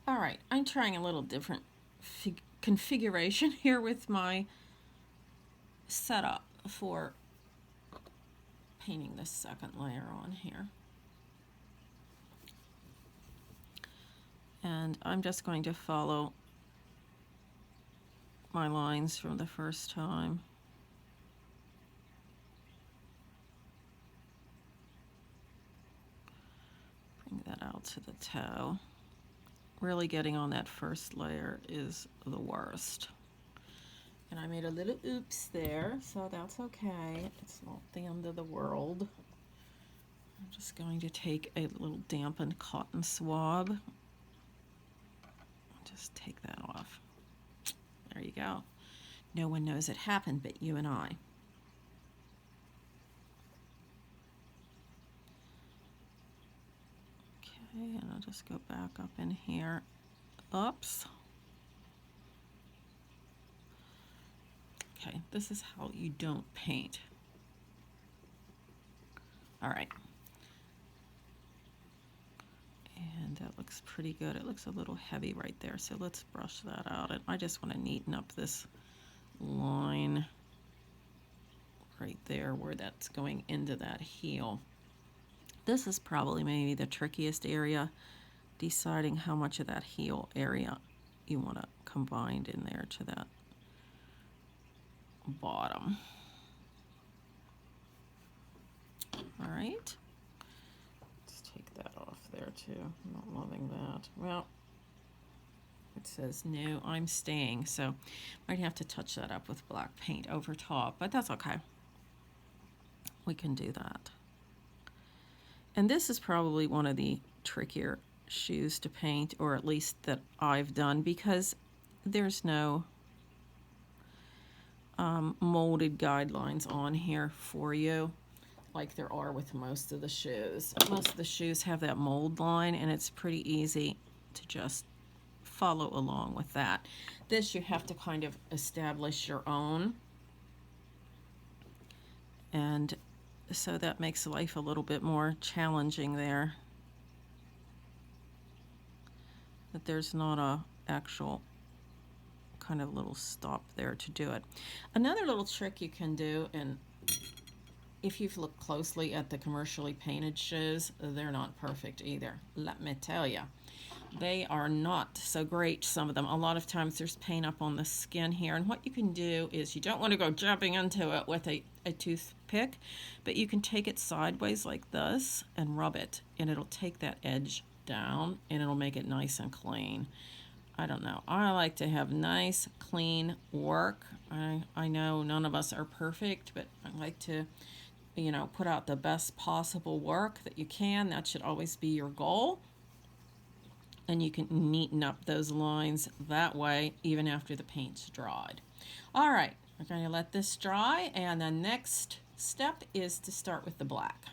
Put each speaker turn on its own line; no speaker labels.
All right, I'm trying a little different configuration here with my setup for painting this second layer on here. And I'm just going to follow my lines from the first time. Bring that out to the toe. Really getting on that first layer is the worst. And I made a little oops there, so that's okay. It's not the end of the world. I'm just going to take a little dampened cotton swab. Just take that off. There you go. No one knows it happened but you and I. Okay, and I'll just go back up in here. Oops. Okay, this is how you don't paint. All right. And that looks pretty good. It looks a little heavy right there, so let's brush that out. And I just want to neaten up this line right there where that's going into that heel. This is probably maybe the trickiest area, deciding how much of that heel area you want to combine in there to that bottom. All right. That off there too. I'm not loving that. Well, it says no, I'm staying, so might have to touch that up with black paint over top, but that's okay. We can do that. And this is probably one of the trickier shoes to paint, or at least that I've done, because there's no molded guidelines on here for you, like there are with most of the shoes. Most of the shoes have that mold line, and it's pretty easy to just follow along with that. This you have to kind of establish your own, and so that makes life a little bit more challenging there, that there's not a actual kind of little stop there to do it. Another little trick you can do, and if you've looked closely at the commercially painted shoes, they're not perfect either. Let me tell you, they are not so great, some of them. A lot of times there's paint up on the skin here, and what you can do is, you don't want to go jumping into it with a toothpick, but you can take it sideways like this and rub it, and it'll take that edge down, and it'll make it nice and clean. I don't know. I like to have nice, clean work. I know none of us are perfect, but I like to, you know, put out the best possible work that you can. That should always be your goal. And you can neaten up those lines that way, even after the paint's dried. All right, we're going to let this dry, and the next step is to start with the black.